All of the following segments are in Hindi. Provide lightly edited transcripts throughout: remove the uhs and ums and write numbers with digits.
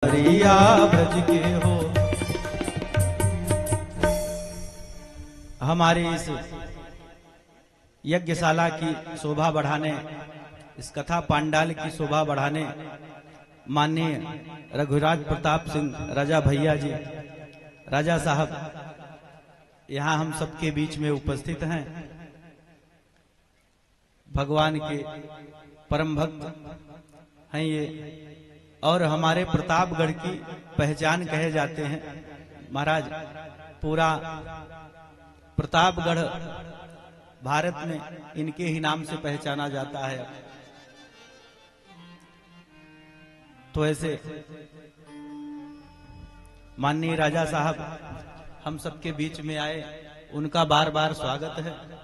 रिया ब्रज के हो। हमारी इस यज्ञशाला की शोभा बढ़ाने, इस कथा पांडाल की शोभा बढ़ाने माननीय रघुराज प्रताप सिंह राजा भैया जी, राजा साहब यहाँ हम सबके बीच में उपस्थित हैं। भगवान के परम भक्त हैं ये, और हमारे प्रतापगढ़ की पहचान कहे जाते हैं। महाराज, पूरा प्रतापगढ़ भारत में इनके ही नाम से पहचाना जाता है। तो ऐसे माननीय राजा साहब हम सबके बीच में आए, उनका बार बार स्वागत है।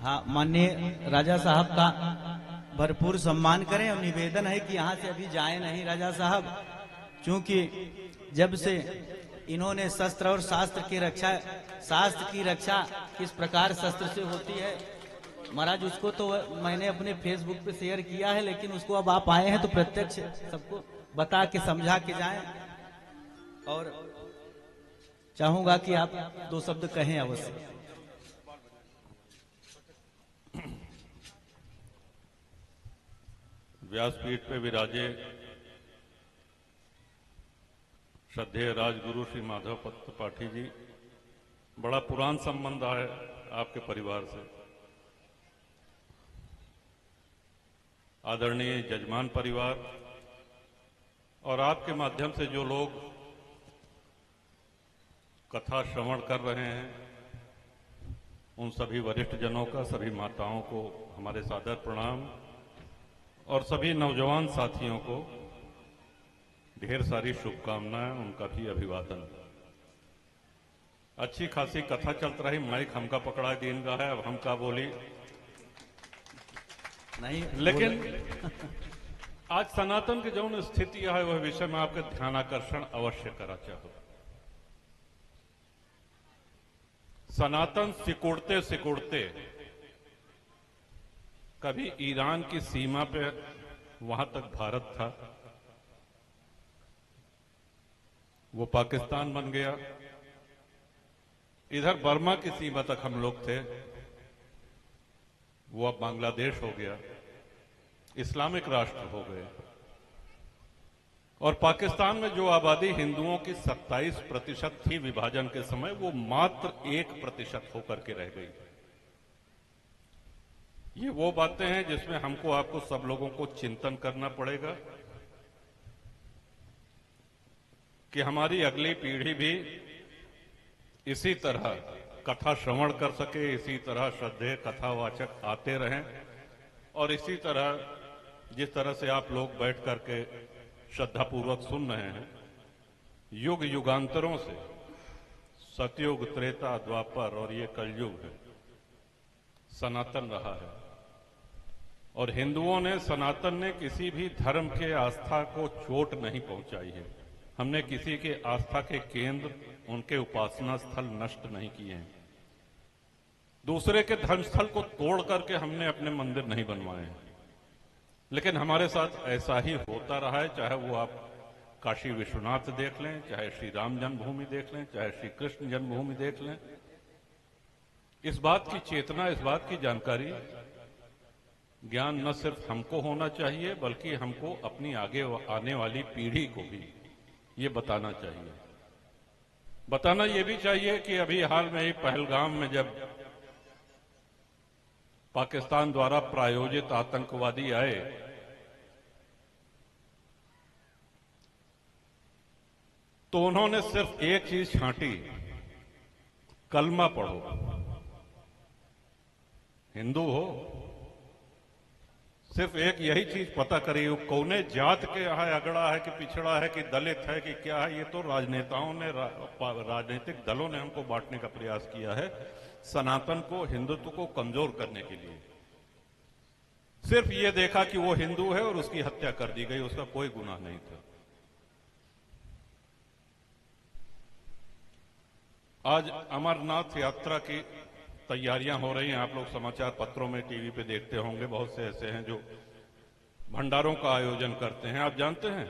हाँ, माननीय राजा साहब का भरपूर सम्मान करें और निवेदन है कि यहाँ से अभी जाए नहीं राजा साहब, क्योंकि जब से इन्होंने शस्त्र और शास्त्र की रक्षा किस प्रकार शस्त्र से होती है महाराज, उसको तो मैंने अपने फेसबुक पे शेयर किया है, लेकिन उसको अब आप आए हैं तो प्रत्यक्ष सबको बता के समझा के जाएं। और चाहूंगा कि आप दो शब्द कहें अवश्य। व्यासपीठ पे विराजे श्रद्धेय राजगुरु श्री माधव पत पाठी जी, बड़ा पुरान संबंध है आपके परिवार से। आदरणीय जजमान परिवार और आपके माध्यम से जो लोग कथा श्रवण कर रहे हैं, उन सभी वरिष्ठ जनों का, सभी माताओं को हमारे सादर प्रणाम, और सभी नौजवान साथियों को ढेर सारी शुभकामनाएं, उनका भी अभिवादन। अच्छी खासी कथा चलती रही, माइक हमका पकड़ा दीन रहा है, अब हम का बोली नहीं, लेकिन आज सनातन की जो स्थिति है वह विषय में आपके ध्यानाकर्षण अवश्य करा चाहूं। सनातन सिकुड़ते सिकुड़ते कभी ईरान की सीमा पे वहां तक भारत था, वो पाकिस्तान बन गया। इधर बर्मा की सीमा तक हम लोग थे, वो अब बांग्लादेश हो गया, इस्लामिक राष्ट्र हो गए। और पाकिस्तान में जो आबादी हिंदुओं की 27% थी विभाजन के समय, वो मात्र 1% होकर के रह गई। ये वो बातें हैं जिसमें हमको आपको सब लोगों को चिंतन करना पड़ेगा कि हमारी अगली पीढ़ी भी इसी तरह कथा श्रवण कर सके, इसी तरह श्रद्धेय कथावाचक आते रहें, और इसी तरह जिस तरह से आप लोग बैठ करके श्रद्धापूर्वक सुन रहे हैं, युग युगांतरों से सतयुग, त्रेता, द्वापर और ये कलयुग है, सनातन रहा है। और हिंदुओं ने, सनातन ने किसी भी धर्म के आस्था को चोट नहीं पहुंचाई है। हमने किसी के आस्था के केंद्र, उनके उपासना स्थल नष्ट नहीं किए हैं। दूसरे के धर्मस्थल को तोड़ करके हमने अपने मंदिर नहीं बनवाए हैं। लेकिन हमारे साथ ऐसा ही होता रहा है, चाहे वो आप काशी विश्वनाथ देख लें, चाहे श्री राम जन्मभूमि देख लें, चाहे श्री कृष्ण जन्मभूमि देख लें। इस बात की चेतना, इस बात की जानकारी, ज्ञान न सिर्फ हमको होना चाहिए, बल्कि हमको अपनी आगे आने वाली पीढ़ी को भी ये बताना चाहिए। बताना ये भी चाहिए कि अभी हाल में ही पहलगाम में जब पाकिस्तान द्वारा प्रायोजित आतंकवादी आए, तो उन्होंने सिर्फ एक चीज छांटी, कलमा पढ़ो। हिंदू हो, सिर्फ एक यही चीज पता करिए, वो कौने जात के यहाँ अगड़ा है कि पिछड़ा है कि दलित है कि क्या है। ये तो राजनेताओं ने राजनीतिक दलों ने हमको बांटने का प्रयास किया है, सनातन को, हिंदुत्व को कमजोर करने के लिए। सिर्फ ये देखा कि वो हिंदू है और उसकी हत्या कर दी गई, उसका कोई गुनाह नहीं था। आज अमरनाथ यात्रा की तैयारियां हो रही हैं। आप लोग समाचार पत्रों में, टीवी पे देखते होंगे, बहुत से ऐसे हैं जो भंडारों का आयोजन करते हैं। आप जानते हैं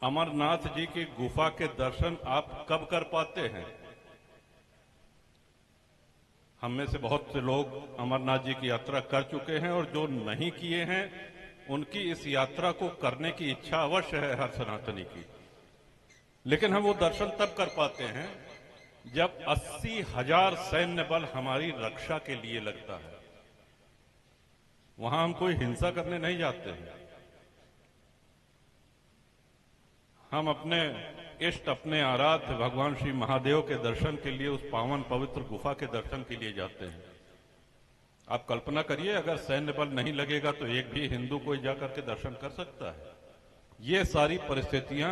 अमरनाथ जी की गुफा के दर्शन आप कब कर पाते हैं? हम में से बहुत से लोग अमरनाथ जी की यात्रा कर चुके हैं, और जो नहीं किए हैं उनकी इस यात्रा को करने की इच्छा अवश्य है हर सनातनी की। लेकिन हम वो दर्शन तब कर पाते हैं जब 80,000 सैन्य बल हमारी रक्षा के लिए लगता है। वहां हम कोई हिंसा करने नहीं जाते हैं। हम अपने इष्ट, अपने आराध्य भगवान श्री महादेव के दर्शन के लिए उस पावन पवित्र गुफा के दर्शन के लिए जाते हैं। आप कल्पना करिए, अगर सैन्य बल नहीं लगेगा तो एक भी हिंदू कोई जाकर के दर्शन कर सकता है। ये सारी परिस्थितियां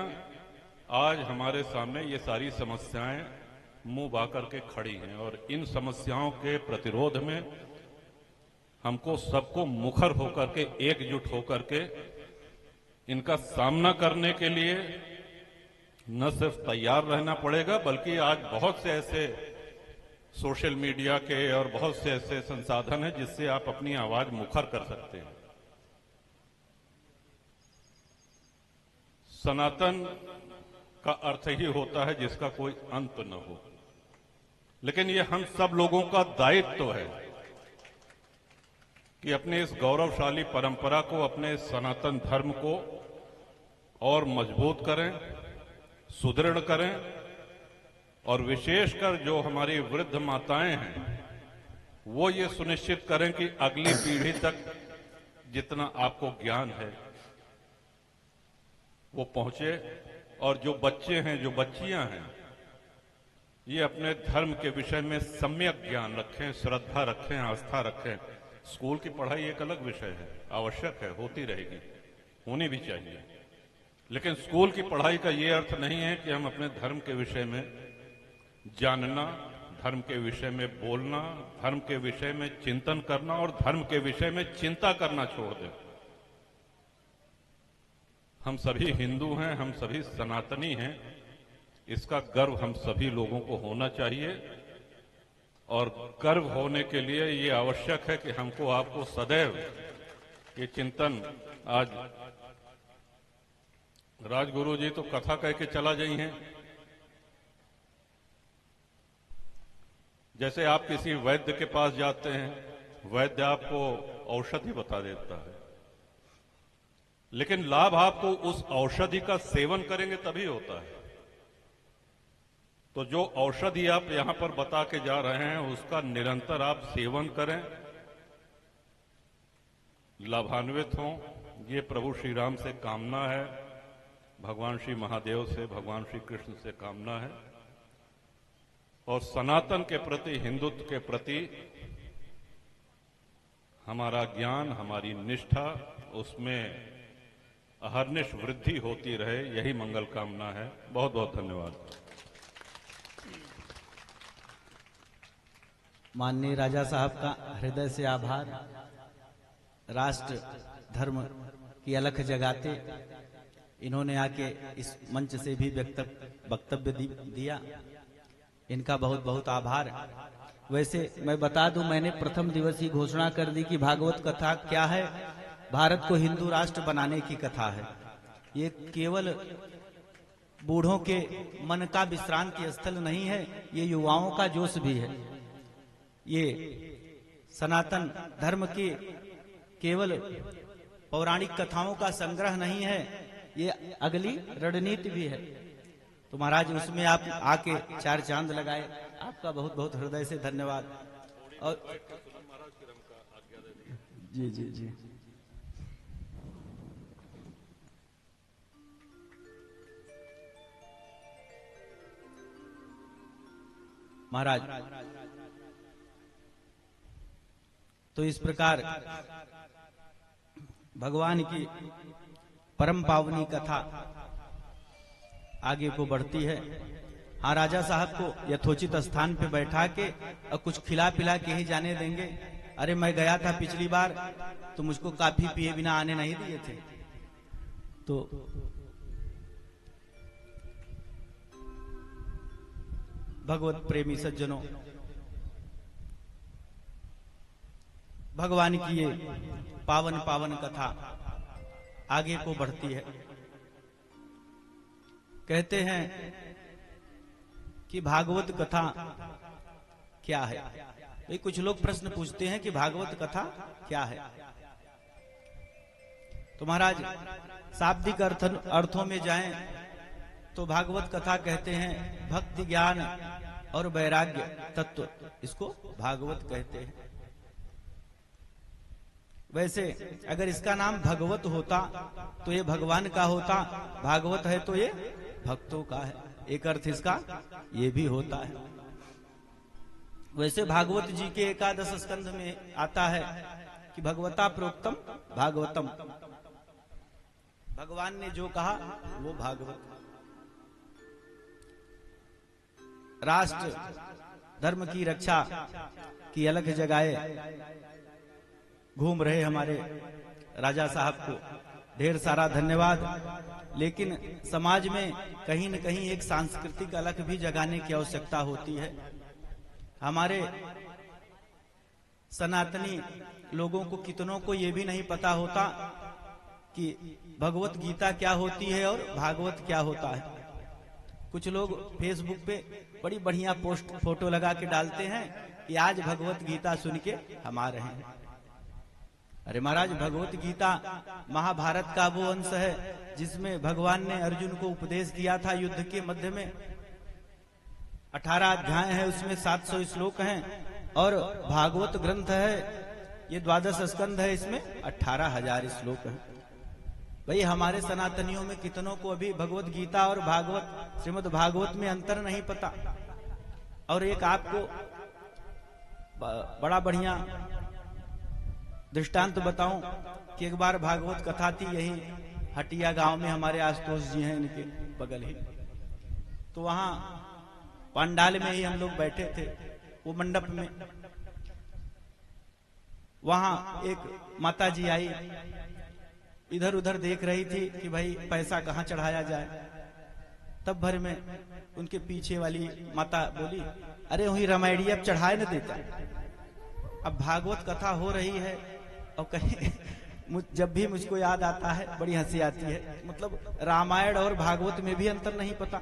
आज हमारे सामने, ये सारी समस्याएं मुंह बाकर के खड़ी हैं, और इन समस्याओं के प्रतिरोध में हमको सबको मुखर होकर के, एकजुट होकर के इनका सामना करने के लिए न सिर्फ तैयार रहना पड़ेगा, बल्कि आज बहुत से ऐसे सोशल मीडिया के और बहुत से ऐसे संसाधन हैं जिससे आप अपनी आवाज मुखर कर सकते हैं। सनातन का अर्थ ही होता है जिसका कोई अंत न हो। लेकिन ये हम सब लोगों का दायित्व है कि अपने इस गौरवशाली परंपरा को, अपने सनातन धर्म को और मजबूत करें, सुदृढ़ करें, और विशेषकर जो हमारी वृद्ध माताएं हैं वो ये सुनिश्चित करें कि अगली पीढ़ी तक जितना आपको ज्ञान है वो पहुंचे, और जो बच्चे हैं, जो बच्चियां हैं, ये अपने धर्म के विषय में सम्यक ज्ञान रखें, श्रद्धा रखें, आस्था रखें। स्कूल की पढ़ाई एक अलग विषय है, आवश्यक है, होती रहेगी, होनी भी चाहिए। लेकिन स्कूल की पढ़ाई का ये अर्थ नहीं है कि हम अपने धर्म के विषय में जानना, धर्म के विषय में बोलना, धर्म के विषय में चिंतन करना और धर्म के विषय में चिंता करना छोड़ दें। हम सभी हिंदू हैं, हम सभी सनातनी हैं, इसका गर्व हम सभी लोगों को होना चाहिए। और गर्व होने के लिए ये आवश्यक है कि हमको, आपको सदैव ये चिंतन, आज राजगुरु जी तो कथा कह के चला गई हैं। जैसे आप किसी वैद्य के पास जाते हैं, वैद्य आपको औषधि बता देता है, लेकिन लाभ आपको उस औषधि का सेवन करेंगे तभी होता है। तो जो औषधि आप यहां पर बता के जा रहे हैं उसका निरंतर आप सेवन करें, लाभान्वित हों, ये प्रभु श्री राम से कामना है, भगवान श्री महादेव से, भगवान श्री कृष्ण से कामना है। और सनातन के प्रति, हिंदुत्व के प्रति हमारा ज्ञान, हमारी निष्ठा, उसमें अहर्निश वृद्धि होती रहे, यही मंगल कामना है। बहुत बहुत धन्यवाद। माननीय राजा साहब का हृदय से आभार। राष्ट्र धर्म की अलख जगाते इन्होंने आके इस मंच से भी वक्तव्य दिया, इनका बहुत बहुत आभार। वैसे मैं बता दूं, मैंने प्रथम दिवस ही घोषणा कर दी कि भागवत कथा क्या है, भारत को हिंदू राष्ट्र बनाने की कथा है। ये केवल बूढ़ों के मन का विश्रांति स्थल नहीं है, ये युवाओं का जोश भी है। ये सनातन धर्म की केवल पौराणिक कथाओं का संग्रह नहीं है, ये अगली रणनीति भी है। तो महाराज उसमें आप आके चार चांद लगाए, आपका बहुत बहुत हृदय से धन्यवाद। और जी जी जी महाराज, तो इस प्रकार भगवान की परम पावनी कथा आगे को बढ़ती है। हाँ, राजा साहब को यथोचित स्थान पे बैठा के और कुछ खिला पिला के ही जाने देंगे। अरे मैं गया था पिछली बार तो मुझको काफी पिए बिना आने नहीं दिए थे। तो भगवत प्रेमी सज्जनों, भगवान की ये पावन पावन कथा आगे को बढ़ती है। कहते हैं कि भागवत कथा क्या है। भाई कुछ लोग प्रश्न पूछते हैं कि भागवत कथा क्या है। तो महाराज शाब्दिक अर्थों में जाएं तो भागवत कथा कहते हैं भक्ति ज्ञान और वैराग्य तत्व, इसको भागवत कहते हैं। वैसे अगर इसका नाम भगवत होता तो ये भगवान का होता, भागवत है तो ये भक्तों का है, एक अर्थ इसका ये भी होता है। वैसे भागवत जी के एकादश स्कंध में आता है कि भगवता प्रोक्तम भागवतम, भगवान ने जो कहा वो भागवत। राष्ट्र धर्म की रक्षा की अलख जगाए घूम रहे हमारे राजा साहब को ढेर सारा धन्यवाद। लेकिन समाज में कहीं न कहीं एक सांस्कृतिक अलख भी जगाने की आवश्यकता होती है। हमारे सनातनी लोगों को कितनों को ये भी नहीं पता होता कि भगवत गीता क्या होती है और भागवत क्या होता है। कुछ लोग फेसबुक पे बड़ी बढ़िया पोस्ट फोटो लगा के डालते हैं कि आज भगवत गीता सुन के हम आ रहे हैं। अरे महाराज, भगवत गीता महाभारत का वो अंश है जिसमें भगवान ने अर्जुन को उपदेश दिया था युद्ध के मध्य में। 18 अध्याय है, उसमें 700 श्लोक हैं और भागवत ग्रंथ है ये 12 स्कंध है, इसमें 18,000 श्लोक हैं। भाई हमारे सनातनियों में कितनों को अभी भगवत गीता और भागवत श्रीमद् भागवत में अंतर नहीं पता। और एक आपको बड़ा बढ़िया दृष्टांत बताऊं कि एक बार भागवत कथा थी यही हटिया गांव में, हमारे आशुतोष जी हैं इनके बगल ही। तो वहां पंडाल में ही हम लोग बैठे थे, वो मंडप में। वहां एक माता जी आई, इधर उधर देख रही थी कि भाई पैसा कहाँ चढ़ाया जाए। तब भर में उनके पीछे वाली माता बोली, अरे वही रामायणी अब चढ़ाए न देता। अब भागवत कथा हो रही है और कहीं जब भी मुझको याद आता है बड़ी हंसी आती है। मतलब रामायण और भागवत में भी अंतर नहीं पता।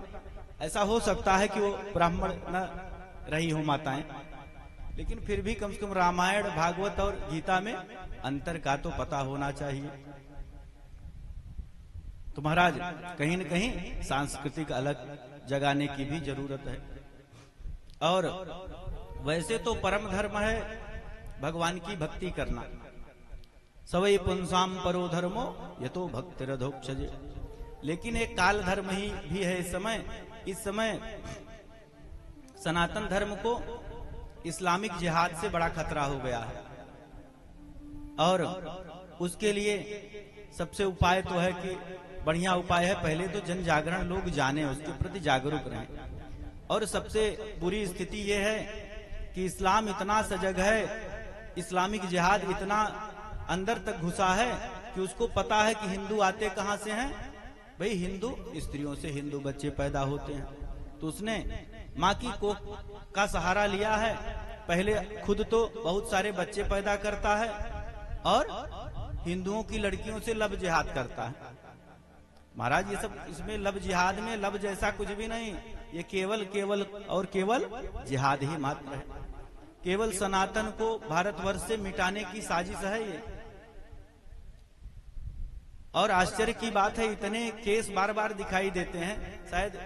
ऐसा हो सकता है कि वो ब्राह्मण न रही हो माताएं, लेकिन फिर भी कम से कम रामायण भागवत और गीता में अंतर का तो पता होना चाहिए। तो महाराज कहीं न कहीं सांस्कृतिक अलग जगाने की भी जरूरत है। और वैसे तो परम धर्म है भगवान की भक्ति करना। सवै पुंसाम परो धर्मो यतो भक्तिरधोक्षजे। लेकिन एक काल धर्म ही भी है इस समय। इस समय सनातन धर्म को इस्लामिक जिहाद से बड़ा खतरा हो गया है और उसके लिए सबसे उपाय तो है कि बढ़िया उपाय है पहले तो जन जागरण, लोग जाने, उसके प्रति जागरूक रहें। और सबसे बुरी स्थिति यह है कि इस्लाम इतना सजग है, इस्लामिक जिहाद इतना अंदर तक घुसा है कि उसको पता है कि हिंदू आते कहां से हैं। भाई हिंदू स्त्रियों से हिंदू बच्चे पैदा होते हैं। तो उसने माँ की कोख का सहारा लिया है। पहले खुद तो बहुत सारे बच्चे पैदा करता है और हिंदुओं की लड़कियों से लव जिहाद करता है। महाराज ये सब इसमें लव जिहाद में लव जैसा कुछ भी नहीं, ये केवल और केवल जिहाद ही मात्र है। केवल सनातन को भारतवर्ष से मिटाने की साजिश है ये। और आश्चर्य की बात है इतने केस बार बार दिखाई देते हैं, शायद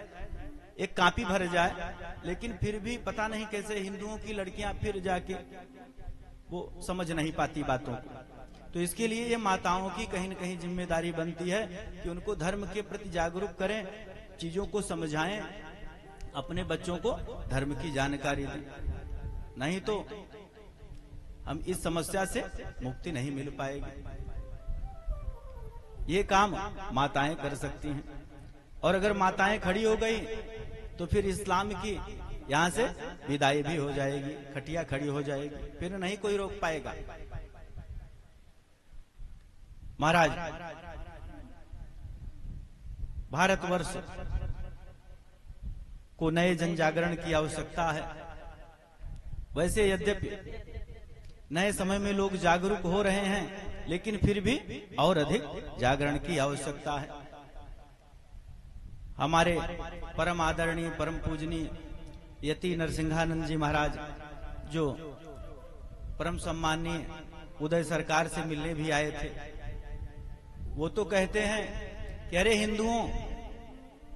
एक कापी भर जाए, लेकिन फिर भी पता नहीं कैसे हिंदुओं की लड़कियां फिर जाके वो समझ नहीं पाती बातों को। तो इसके लिए ये माताओं की कहीं न कहीं जिम्मेदारी बनती है कि उनको धर्म के प्रति जागरूक करें, चीजों को समझाएं, अपने बच्चों को धर्म की जानकारी दें। नहीं तो हम इस समस्या से मुक्ति नहीं मिल पाएगी। ये काम माताएं कर सकती हैं, और अगर माताएं खड़ी हो गई तो फिर इस्लाम की यहां से विदाई भी हो जाएगी, खटिया खड़ी हो जाएगी, फिर नहीं कोई रोक पाएगा। महाराज, भारतवर्ष को नए जन जागरण की आवश्यकता है। वैसे यद्यपि नए समय में लोग जागरूक हो रहे हैं, लेकिन फिर भी और अधिक जागरण की आवश्यकता है। हमारे परम आदरणीय परम पूजनीय यति नरसिंहानंद जी महाराज, जो परम सम्माननीय उदय सरकार से मिलने भी आए थे, वो तो कहते हैं कि अरे हिंदुओं,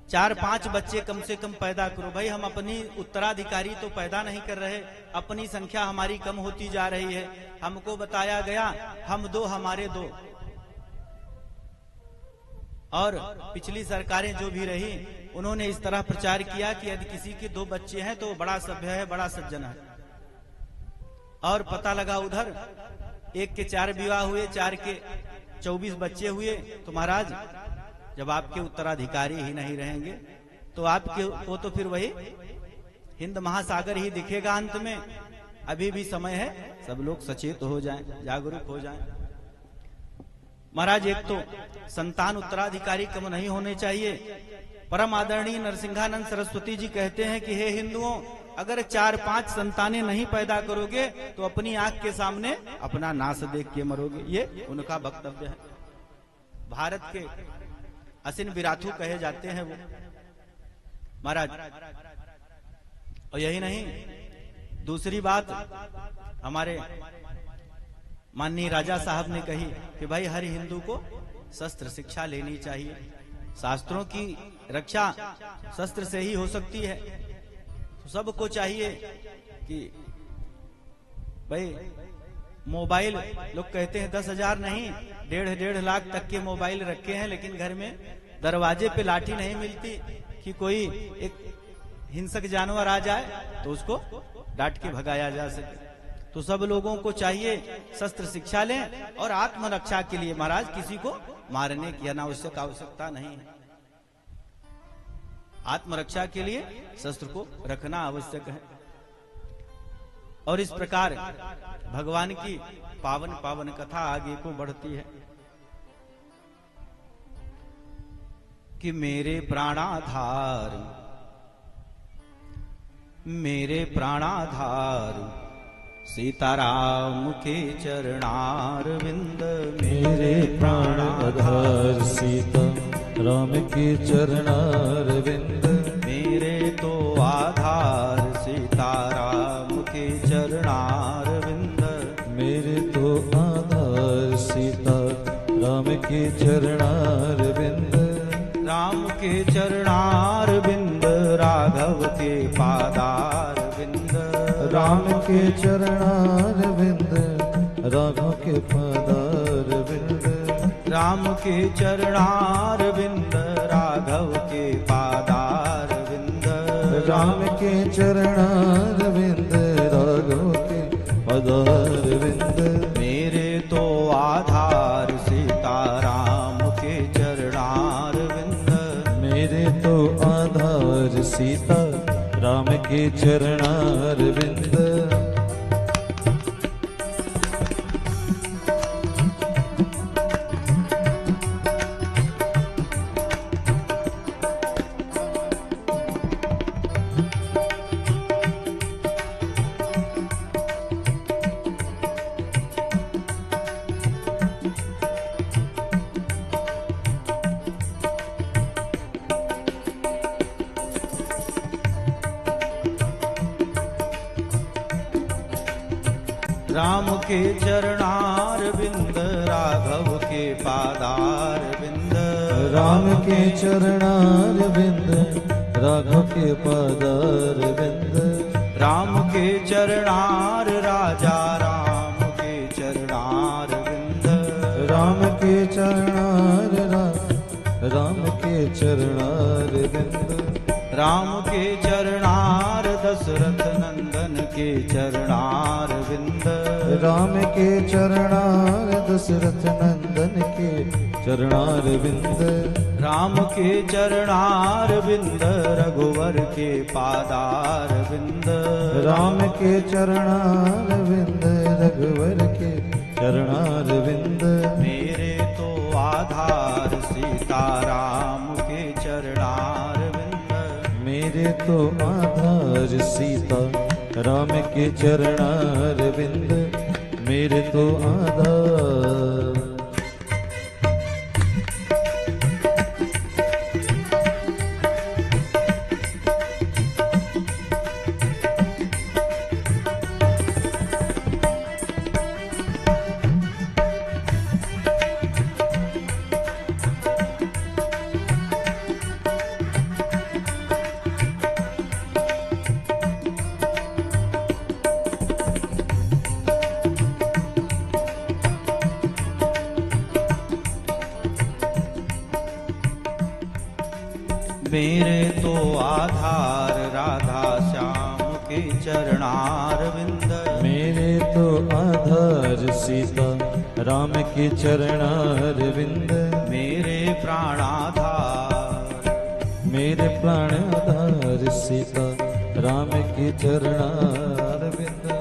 4-5 बच्चे कम से कम पैदा करो। भाई, हम अपनी उत्तराधिकारी तो पैदा नहीं कर रहे, अपनी संख्या हमारी कम होती जा रही है। हमको बताया गया हम 2 हमारे 2, और पिछली सरकारें जो भी रही उन्होंने इस तरह प्रचार किया कि यदि किसी के 2 बच्चे हैं तो बड़ा सभ्य है, बड़ा सज्जन है। और पता लगा उधर 1 के 4 विवाह हुए, 4 के 24 बच्चे हुए। तो महाराज, जब आपके उत्तराधिकारी ही नहीं रहेंगे तो आपके वो तो फिर वही हिंद महासागर ही दिखेगा अंत में। अभी भी समय है, सब लोग सचेत हो जाएं, जागरूक हो जाएं। महाराज, एक तो संतान उत्तराधिकारी कम नहीं होने चाहिए। परम आदरणीय नरसिंहानंद सरस्वती जी कहते हैं कि हे हिंदुओं, अगर 4-5 संतानें नहीं पैदा करोगे तो अपनी आंख के सामने अपना नाश देख के मरोगे। ये उनका वक्तव्य है। भारत के असिन विराथू कहे जाते हैं वो महाराज। और यही नहीं, दूसरी बात हमारे माननीय राजा साहब ने कही कि भाई, हर हिंदू को शस्त्र शिक्षा लेनी चाहिए। शास्त्रों की रक्षा शस्त्र से ही हो सकती है। तो सबको चाहिए कि भाई, मोबाइल लोग कहते हैं 10,000 नहीं, 1.5 लाख तक के मोबाइल रखे हैं, लेकिन घर में दरवाजे पे लाठी नहीं मिलती कि कोई एक हिंसक जानवर आ जाए तो उसको डांट के भगाया जा सके। तो सब लोगों को चाहिए शस्त्र शिक्षा लें, और आत्मरक्षा के लिए महाराज किसी को मारने की अनावश्यक आवश्यकता नहीं है। आत्मरक्षा के लिए शस्त्र को रखना आवश्यक है। और इस प्रकार भगवान की पावन पावन कथा आगे को बढ़ती है कि मेरे प्राणाधार, मेरे प्राणाधार सीताराम के चरणारविंद। मेरे प्राणाधार सीता राम के चरणारविंद। मेरे तो आधार सीताराम के चरणारविंद। मेरे तो आधार सीता राम के चरणारविंद। राम के चरणारविंद, राघव के पादारविंद। राम के चरणारविंद, राघव के पादारविंद। राम के चरणारविंद, राघव के पादारविंद। राम के चरणारविंद, राघव के पादारविंद। मेरे तो आधार सीताराम के चरणारविंद। मेरे तो आधार सीता राम के चरणारविंद। राम के चरणारविंद, राघव के पादारविंद। राम के चरणारविंद, राघव के पादारविंद। राम के चरणार, राजा राम के चरणारविंद। राम के चरणार, राम के चरणारविंद। राम के चरणार दशरथ नंदन के चरणार विंद राम के चरणार दशरथ नंदन के चरणार विंद राम के चरणार विंद रघुवर के पादार विंद राम के चरणार विंद रघुवर के चरणार विंद मेरे तो आधार सीताराम के चरणार विंद मेरे तो आधार सीता राम के चरणार विंद मेरे तो आधार मेरे तो आधार राधा श्याम के चरणार विंद मेरे तो आधार सीता राम के चरणार विंद मेरे प्राणाधार मेरे प्राण आधार सीता राम के चरणार विंद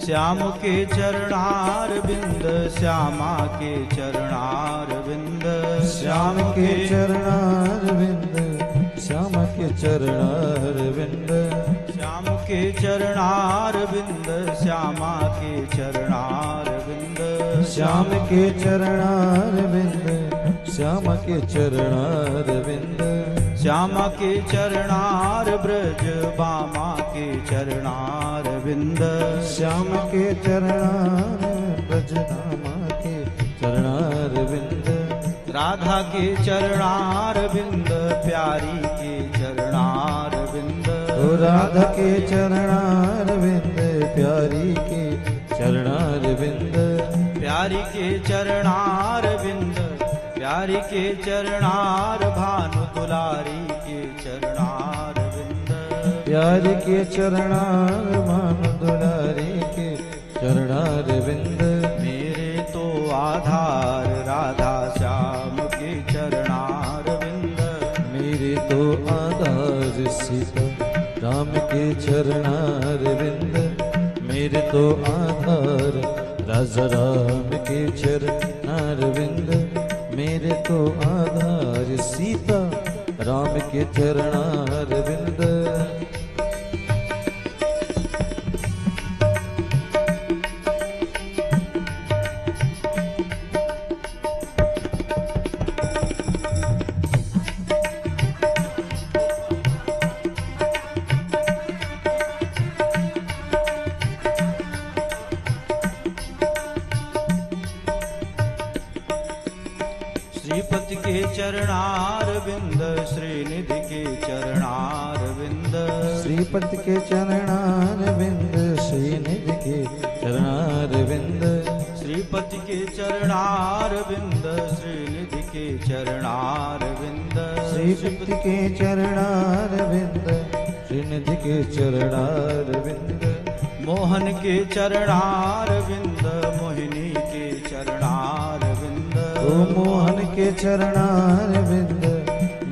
श्याम के चरणार बिंद श्यामा के चरणार बिंद श्याम के चरणार विंद श्याम के चरणार विंद श्याम के चरणार बिंद श्यामा के चरणार बिंद श्याम के चरणार विंद श्याम के चरणार विंद श्यामा के चरणार ब्रज बामा के चरणार बिंद श्याम के चरणार ब्रजनामा के चरणार विंद राधा के चरणार बिंद प्यारी के चरणार बिंद ओ राधा के चरणार विंद प्यारी के चरणार विंद प्यारी के चरणार बिंद प्यारी के चरणार भानु दुलारी के चरणार बिंद प्यारी के चरणार मान दुलारी के चरणार विंद मेरे तो आधार राधा श्याम के चरणार बिंद मेरे तो आधार सीता राम के चरणार विंद मेरे तो आधार राजा राम के चरणार विंद मेरे तो आधार सीता राम के चरणार विंद श्रीपति के चरणार बिंद श्रीनिधि के चरणार बिंद श्रीपति के चरणार विंद श्रीनिधि के चरणार विंद श्रीपति के चरणार बिंद श्रीनिधि के चरणार बिंद श्रीपति के चरणार विंद श्रीनिधि के चरणार विंद मोहन के चरणार बिंद मोहिनी के चरणार बिंद ओ मोहन के चरणार विंद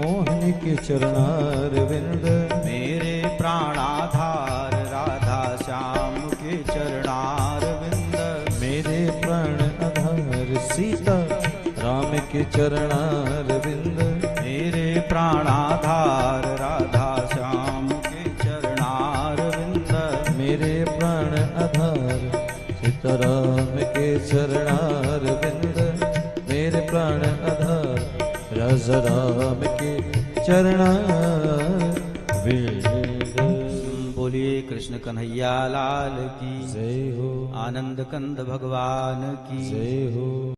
मोहन के चरणार विंद मेरे प्राणाधार राधा श्याम के चरणार बिंद मेरे प्राण आधार सीता राम के चरणार विंद मेरे प्राणाधार राधा श्याम के चरणार बिंद मेरे प्राण आधार सीताराम के चरणार विंद मेरे प्राण आधार रस राम के चरणार विंद। बोलिए कृष्ण कन्हैया लाल की जय हो, आनंद कंद भगवान की जय हो।